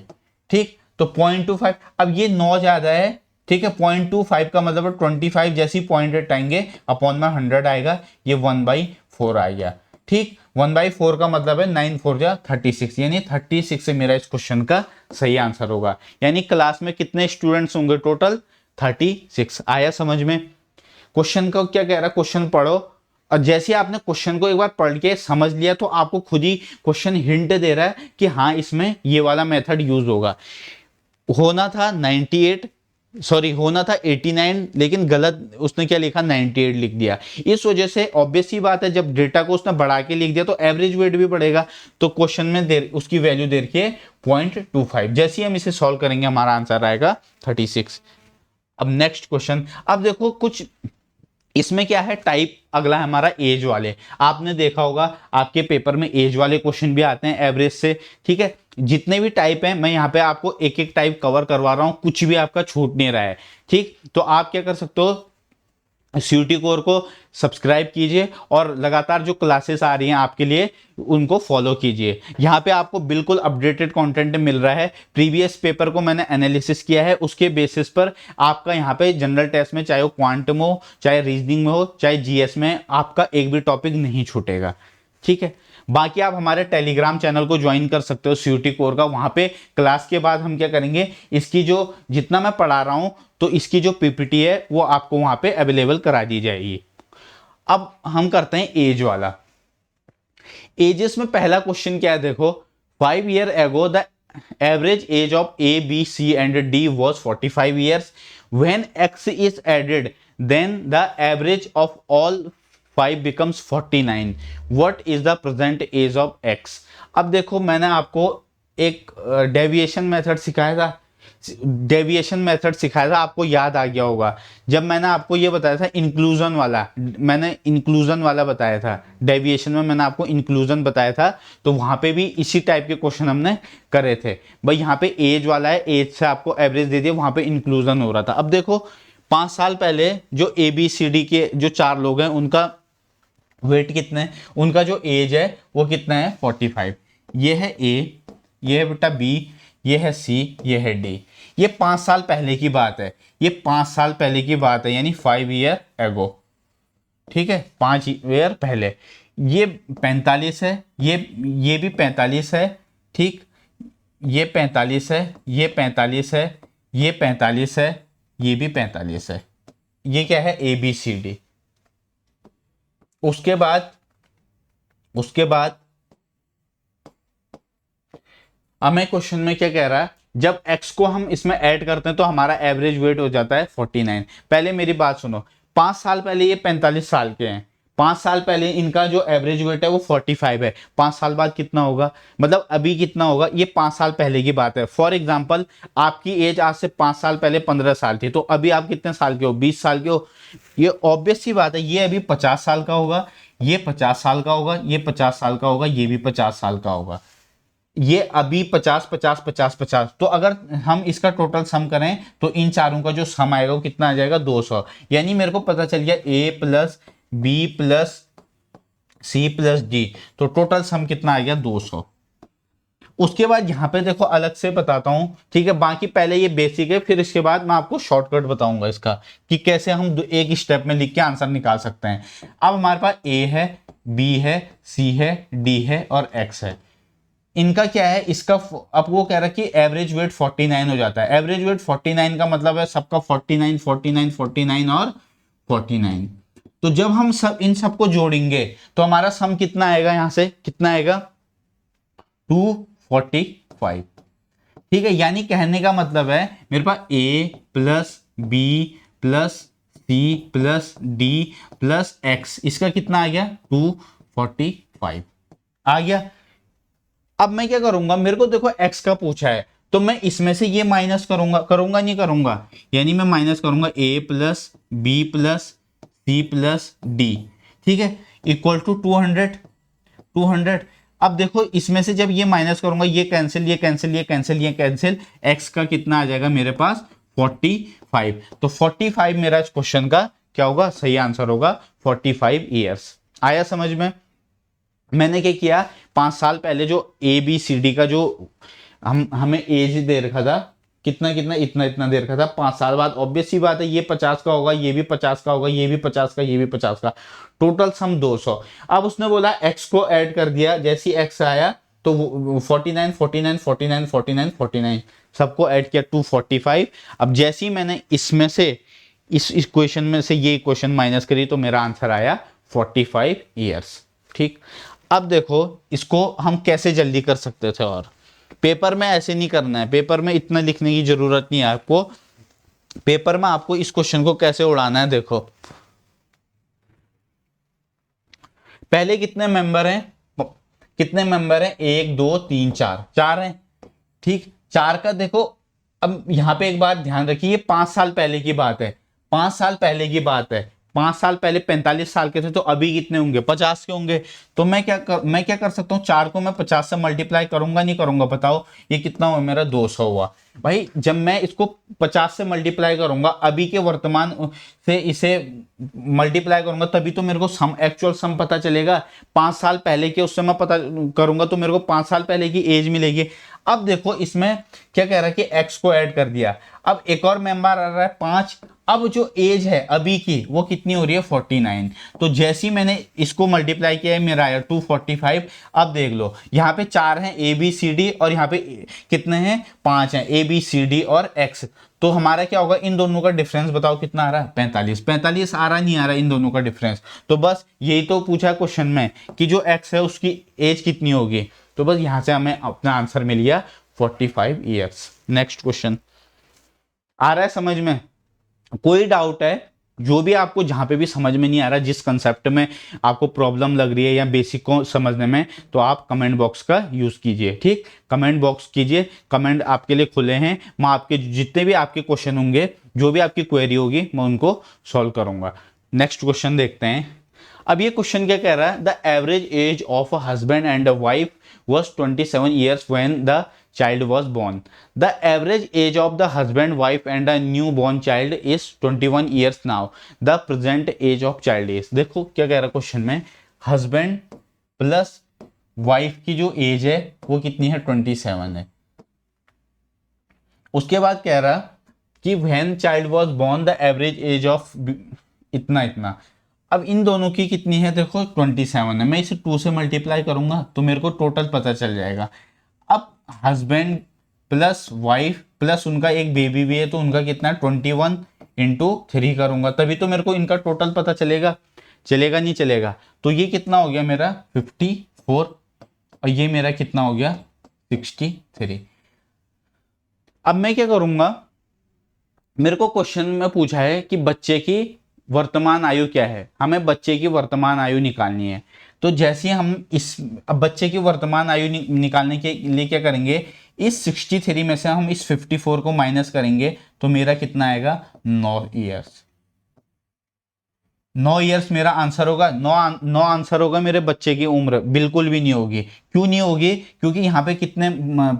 ठीक, तो 0.25, अब ये 9 ज्यादा है। ठीक है, 0.25 का मतलब 25 जैसी पॉइंट हटाएंगे अपॉन में 100 आएगा, ये 1/4 आ गया। ठीक, 1/4 का मतलब है 9 4 जा 36, यानी 36 से मेरा इस क्वेश्चन का सही आंसर होगा। यानी क्लास में कितने स्टूडेंट्स होंगे टोटल 36। आया समझ में? क्वेश्चन का क्या कह रहा है, क्वेश्चन पढ़ो और जैसे आपने क्वेश्चन को एक बार पढ़ के समझ लिया तो आपको खुद ही क्वेश्चन हिंट दे रहा है कि हाँ इसमें ये वाला मेथड यूज होगा। होना था 98, सॉरी होना था 89, लेकिन गलत उसने क्या लिखा 98 लिख दिया। इस वजह से ऑब्वियस सी बात है जब डेटा को उसने बढ़ा के लिख दिया तो एवरेज वेट भी बढ़ेगा, तो क्वेश्चन में देर उसकी वैल्यू दे रखी है 0.25। जैसे ही हम इसे सॉल्व करेंगे हमारा आंसर आएगा 36। अब नेक्स्ट क्वेश्चन, अब देखो कुछ इसमें क्या है टाइप, अगला है हमारा एज वाले। आपने देखा होगा आपके पेपर में एज वाले क्वेश्चन भी आते हैं एवरेज से, ठीक है। जितने भी टाइप हैं मैं यहाँ पे आपको एक एक टाइप कवर करवा रहा हूँ, कुछ भी आपका छूट नहीं रहा है, ठीक। तो आप क्या कर सकते हो, सीयूटी कोर को सब्सक्राइब कीजिए और लगातार जो क्लासेस आ रही हैं आपके लिए उनको फॉलो कीजिए। यहाँ पे आपको बिल्कुल अपडेटेड कंटेंट मिल रहा है। प्रीवियस पेपर को मैंने एनालिसिस किया है, उसके बेसिस पर आपका यहाँ पे जनरल टेस्ट में चाहे वो क्वांटम हो, चाहे रीजनिंग में हो, चाहे जीएस में, आपका एक भी टॉपिक नहीं छूटेगा, ठीक है। बाकी आप हमारे टेलीग्राम चैनल को ज्वाइन कर सकते हो सीयूटी कोर का। वहां पे क्लास के बाद हम क्या करेंगे, इसकी जो जितना मैं पढ़ा रहा हूं तो इसकी जो पीपीटी है वो आपको वहां पे अवेलेबल करा दी जाएगी। अब हम करते हैं एज वाला। एजेस में पहला क्वेश्चन क्या है, देखो 5 year ago the average age of A B C and D was 45 years. When X is added then the average of all 5 becomes 49. What is the present age of x? अब देखो मैंने आपको एक deviation method सिखाया था, deviation method सिखाया था, आपको याद आ गया होगा जब मैंने आपको ये बताया था इंक्लूजन वाला, मैंने इंक्लूजन वाला बताया था, डेविएशन में मैंने आपको इंक्लूजन बताया था, तो वहां पे भी इसी टाइप के क्वेश्चन हमने करे थे। भाई यहाँ पे एज वाला है, एज से आपको एवरेज दे दिया, वहां पे इंक्लूजन हो रहा था। अब देखो 5 साल पहले जो ए बी सी डी के जो 4 लोग हैं उनका वेट कितना है, उनका जो एज है वो कितना है 45। ये है ए, ये है बेटा बी, ये है सी, ये है डी। ये 5 साल पहले की बात है, ये 5 साल पहले की बात है, यानी 5 ईयर एगो, ठीक है, 5 ईयर पहले। ये 45 है, ये भी 45 है, ठीक, ये 45 है, ये 45 है, ये 45 है, ये भी 45 है। ये क्या है ए बी सी डी। उसके बाद हमें क्वेश्चन में क्या कह रहा है, जब x को हम इसमें ऐड करते हैं तो हमारा एवरेज वेट हो जाता है 49। पहले मेरी बात सुनो, 5 साल पहले ये 45 साल के हैं, 5 साल पहले इनका जो एवरेज वेट है वो 45 है। 5 साल बाद कितना होगा, मतलब अभी कितना होगा, ये 5 साल पहले की बात है। फॉर एग्जांपल आपकी एज आज से 5 साल पहले 15 साल थी, तो अभी आप कितने साल के हो, 20 साल के हो। ये ऑब्वियस सी बात है, ये अभी 50 साल का होगा, ये 50 साल का होगा, ये 50 साल का होगा, ये भी 50 साल का होगा। ये अभी 50 50 50 50, तो अगर हम इसका टोटल सम करें तो इन चारों का जो सम आएगा वो कितना आ जाएगा 200। यानी मेरे को पता चल गया a plus B plus C plus d, तो टोटल सम कितना आ गया 200। उसके बाद यहां पे देखो अलग से बताता हूं, ठीक है, बाकी पहले ये बेसिक है, फिर इसके बाद मैं आपको शॉर्टकट बताऊंगा इसका कि कैसे हम एक स्टेप में लिख के आंसर निकाल सकते हैं। अब हमारे पास ए है, बी है, सी है, डी है और एक्स है। इनका क्या है, इसका अब वो कह रहा है कि एवरेज वेट 49 हो जाता है। एवरेज वेट 49 का मतलब है सबका 49 49 49 और 49। तो जब हम सब इन सबको जोड़ेंगे तो हमारा सम कितना आएगा, यहां से कितना आएगा 245, ठीक है। यानी कहने का मतलब है मेरे पास a plus B plus C plus d plus x, इसका कितना आ गया 245 आ गया। अब मैं क्या करूंगा, मेरे को देखो x का पूछा है तो मैं इसमें से ये माइनस करूंगा नहीं करूंगा, यानी मैं माइनस करूंगा a plus B plus C plus D, ठीक है, इक्वल टू 200। अब देखो इसमें से जब ये माइनस करूंगा, ये कैंसिल, ये कैंसिल, ये कैंसिल, ये कैंसिल, x का कितना आ जाएगा मेरे पास 45। तो 45 मेरा इस क्वेश्चन का क्या होगा, सही आंसर होगा 45 ईयर्स। आया समझ में। मैंने क्या किया, 5 साल पहले जो ए बी सी डी का जो हमें एज दे रखा था, कितना इतना दे रखा था। 5 साल बाद ऑब्वियस सी बात है ये 50 का होगा, ये भी 50 का होगा, ये भी 50 का, ये भी 50 का, टोटल सम 200। अब उसने बोला x को ऐड कर दिया, जैसी x आया तो 49 49 49 49 49 सबको ऐड किया 245। अब जैसे ही मैंने इसमें से इस इक्वेशन में से ये इक्वेशन माइनस करी तो मेरा आंसर आया 45 ईयर्स। ठीक, अब देखो इसको हम कैसे जल्दी कर सकते थे, और पेपर में ऐसे नहीं करना है, पेपर में इतना लिखने की जरूरत नहीं है आपको। पेपर में आपको इस क्वेश्चन को कैसे उड़ाना है, देखो पहले कितने मेंबर हैं, कितने मेंबर हैं, 1 2 3 4, 4 हैं। ठीक, 4 का देखो, अब यहां पे एक बात ध्यान रखिए, ये 5 साल पहले की बात है, 5 साल पहले की बात है। 5 साल पहले 45 साल के थे, तो अभी कितने होंगे, 50 के होंगे। तो मैं क्या कर सकता हूँ, 4 को मैं 50 से मल्टीप्लाई करूंगा नहीं करूंगा, बताओ ये कितना हुआ मेरा, 200 हुआ। भाई जब मैं इसको 50 से मल्टीप्लाई करूंगा, अभी के वर्तमान से इसे मल्टीप्लाई करूंगा, तभी तो मेरे को सम, एक्चुअल सम पता चलेगा। 5 साल पहले के उससे मैं पता करूंगा तो मेरे को 5 साल पहले की एज मिलेगी। अब देखो इसमें क्या कह रहा है कि x को ऐड कर दिया, अब एक और मेंबर आ रहा है 5। अब जो एज है अभी की वो कितनी हो रही है, 49। तो जैसे ही मैंने इसको मल्टीप्लाई किया है, मेरा आया 245। अब देख लो यहाँ पे 4 हैं ए बी सी डी, और यहाँ पे कितने हैं, 5 हैं, ए बी सी डी और x। तो हमारा क्या होगा, इन दोनों का डिफरेंस बताओ कितना आ रहा है, 45। 45 आ रहा नहीं आ रहा इन दोनों का डिफरेंस, तो बस यही तो पूछा क्वेश्चन में कि जो x है उसकी एज कितनी होगी। तो बस यहां से हमें अपना आंसर मिल गया 45 ईयर्स। नेक्स्ट क्वेश्चन आ रहा है समझ में, कोई डाउट है, जो भी आपको जहां पे भी समझ में नहीं आ रहा, जिस कंसेप्ट में आपको प्रॉब्लम लग रही है या बेसिक को समझने में, तो आप कमेंट बॉक्स का यूज कीजिए। ठीक, कमेंट बॉक्स कीजिए, कमेंट आपके लिए खुले हैं। मैं आपके जितने भी आपके क्वेश्चन होंगे, जो भी आपकी क्वेरी होगी, मैं उनको सॉल्व करूंगा। नेक्स्ट क्वेश्चन देखते हैं। अब ये क्वेश्चन क्या कह रहा है, the average age of a husband and a wife was 27 years when the child was born. The average age of the husband, wife and a newborn child is 21 years now. The present age of child is, देखो क्या कह रहा है question में, husband plus wife की जो as है वो कितनी है, 27 है। उसके बाद कह रहा कि when child was born the average age of इतना इतना। अब इन दोनों की कितनी है, देखो 27 है, मैं इसे 2 से मल्टीप्लाई करूंगा तो मेरे को टोटल पता चल जाएगा। अब हस्बैंड प्लस वाइफ प्लस उनका एक बेबी भी है, तो उनका कितना, 21 इंटू 3 करूंगा, तभी तो मेरे को इनका टोटल पता चलेगा। चलेगा नहीं चलेगा, तो ये कितना हो गया मेरा 54, और ये मेरा कितना हो गया 63। अब मैं क्या करूंगा, मेरे को क्वेश्चन में पूछा है कि बच्चे की वर्तमान आयु क्या है, हमें बच्चे की वर्तमान आयु निकालनी है। तो जैसे हम इस अब बच्चे की वर्तमान आयु निकालने के लिए क्या करेंगे, इस 63 में से हम इस 54 को माइनस करेंगे, तो मेरा कितना आएगा, 9 ईयर्स। 9 ईयर्स मेरा आंसर होगा। 9 आंसर होगा मेरे बच्चे की उम्र, बिल्कुल भी नहीं होगी। क्यों नहीं होगी, क्योंकि यहाँ पे कितने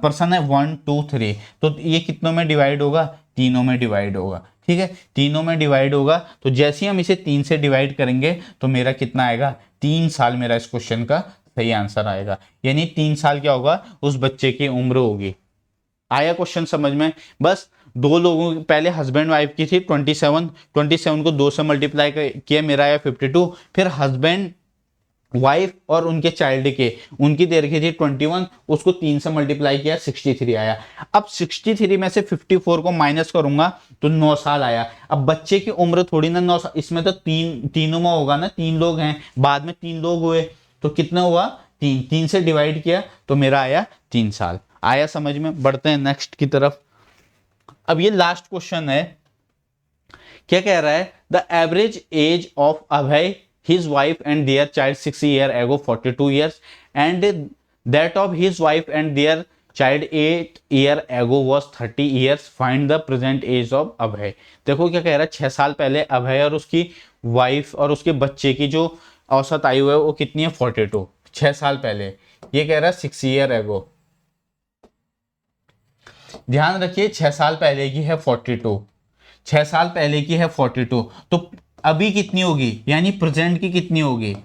पर्सन है, 1 2 3, तो ये कितनों में डिवाइड होगा, तीनों में डिवाइड होगा। ठीक है, तीनों में डिवाइड होगा, तो जैसे ही हम इसे 3 से डिवाइड करेंगे तो मेरा कितना आएगा, 3 साल मेरा इस क्वेश्चन का सही आंसर आएगा। यानी 3 साल क्या होगा, उस बच्चे की उम्र होगी। आया क्वेश्चन समझ में। बस दो लोगों की, पहले हस्बैंड वाइफ की थी 27 को 2 से मल्टीप्लाई किया, मेरा आया 52। फिर हस्बैंड वाइफ और उनके चाइल्ड के, उनकी देर की थी 21, उसको 3 से मल्टीप्लाई किया, 63 आया। अब 63 में से 54 को माइनस करूंगा तो 9 साल आया। अब बच्चे की उम्र थोड़ी ना 9 साल, इसमें तो तीनों में होगा ना, 3 लोग हैं, बाद में 3 लोग हुए, तो कितना हुआ, 3 से डिवाइड किया तो मेरा आया 3 साल। आया समझ में। बढ़ते हैं नेक्स्ट की तरफ। अब ये लास्ट क्वेश्चन है, क्या कह रहा है, the average age of Abhay, his wife and their child 6 years ago 42 years, and that of his wife and their child 8 years ago was 30 years. Find the present age of अभय। देखो क्या कह रहा है, 6 साल पहले अभय और उसकी वाइफ और उसके बच्चे की जो औसत आयु है वो कितनी है, 42। 6 साल पहले, ये कह रहा है 6 years ago। ध्यान रखिए 6 साल पहले की है 42, 6 साल पहले की है 42, तो अभी कितनी होगी, यानी प्रेजेंट की कितनी होगी,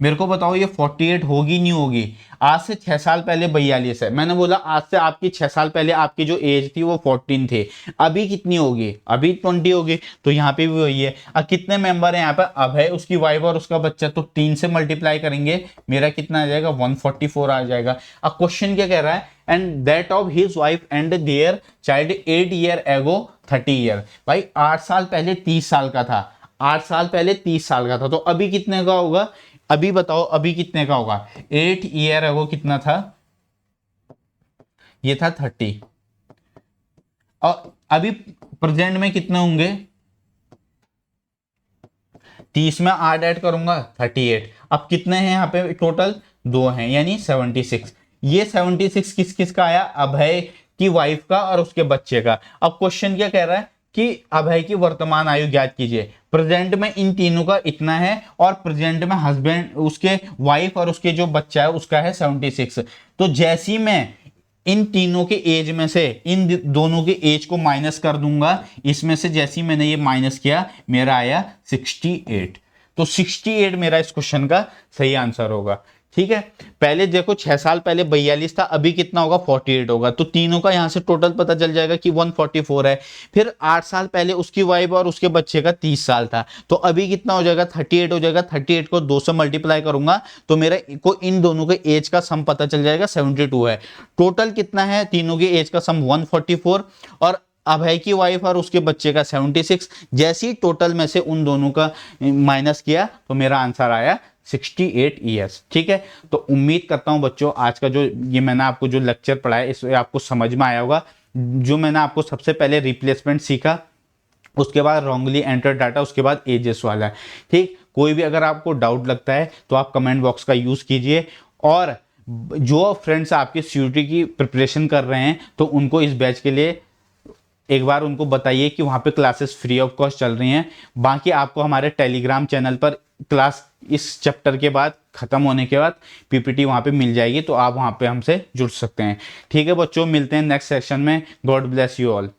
मेरे को बताओ। ये 48 होगी नहीं होगी। आज से 6 साल पहले 42 है, मैंने बोला आज से आपकी 6 साल पहले आपकी जो एज थी वो 14 थे, अभी कितनी होगी, अभी 20 होगी। तो यहाँ पे भी वही है। अब कितने मेंबर है यहाँ पे, अभय, उसकी वाइफ और उसका बच्चा, तो 3 से मल्टीप्लाई करेंगे, मेरा कितना आ जाएगा, 144 आ जाएगा। अब क्वेश्चन क्या कह रहा है, and that of his wife and their child 8 years ago 30 years। भाई 8 साल पहले 30 साल का था, 8 साल पहले 30 साल का था, तो अभी कितने का होगा? अभी बताओ अभी कितने का होगा? 8 ईयर अगो कितना था? ये था 30। और अभी प्रेजेंट में कितने होंगे? 30 में 8 ऐड करूंगा 38। अब कितने हैं यहाँ पे टोटल? 2 हैं, यानी 76। ये 76 किस किस का आया? अभय की वाइफ का और उसके बच्चे का। अब क्वेश्चन क्या कह रहा है कि अभय की वर्तमान आयु ज्ञात कीजिए। प्रेजेंट में इन तीनों का इतना है और प्रेजेंट में हस्बैंड, उसके वाइफ और उसके जो बच्चा है उसका है 76। तो जैसी मैं इन तीनों के एज में से इन दोनों के एज को माइनस कर दूंगा, इसमें से जैसी मैंने ये माइनस किया मेरा आया 68। तो 68 मेरा इस क्वेश्चन का सही आंसर होगा। ठीक है, पहले देखो 6 साल पहले 42 था, अभी कितना होगा? 48 होगा। तो तीनों का यहां से टोटल पता चल जाएगा कि 144 है। फिर 8 साल पहले उसकी वाइफ और उसके बच्चे का 30 साल था, तो अभी कितना हो जाएगा? 38 हो जाएगा। 38 को 2 से मल्टीप्लाई करूंगा तो मेरे को इन दोनों के एज का सम पता चल जाएगा, 72 है। टोटल कितना है? तीनों के एज का सम 144 और अभय की वाइफ और उसके बच्चे का 76। जैसे ही टोटल में से उन दोनों का माइनस किया तो मेरा आंसर आया 68 ईयर्स। ठीक है, तो उम्मीद करता हूं बच्चों आज का जो ये मैंने आपको जो लेक्चर पढ़ाया इससे आपको समझ में आया होगा। जो मैंने आपको सबसे पहले रिप्लेसमेंट सीखा, उसके बाद रॉन्गली एंटर डाटा, उसके बाद एजेस वाला है। ठीक, कोई भी अगर आपको डाउट लगता है तो आप कमेंट बॉक्स का यूज कीजिए। और जो फ्रेंड्स आपके सीयूटी की प्रिपरेशन कर रहे हैं तो उनको इस बैच के लिए एक बार उनको बताइए कि वहाँ पे क्लासेस फ्री ऑफ कॉस्ट चल रही हैं। बाकी आपको हमारे टेलीग्राम चैनल पर क्लास इस चैप्टर के बाद ख़त्म होने के बाद पीपीटी वहाँ पे मिल जाएगी, तो आप वहाँ पे हमसे जुड़ सकते हैं। ठीक है बच्चों, मिलते हैं नेक्स्ट सेक्शन में। God bless you all.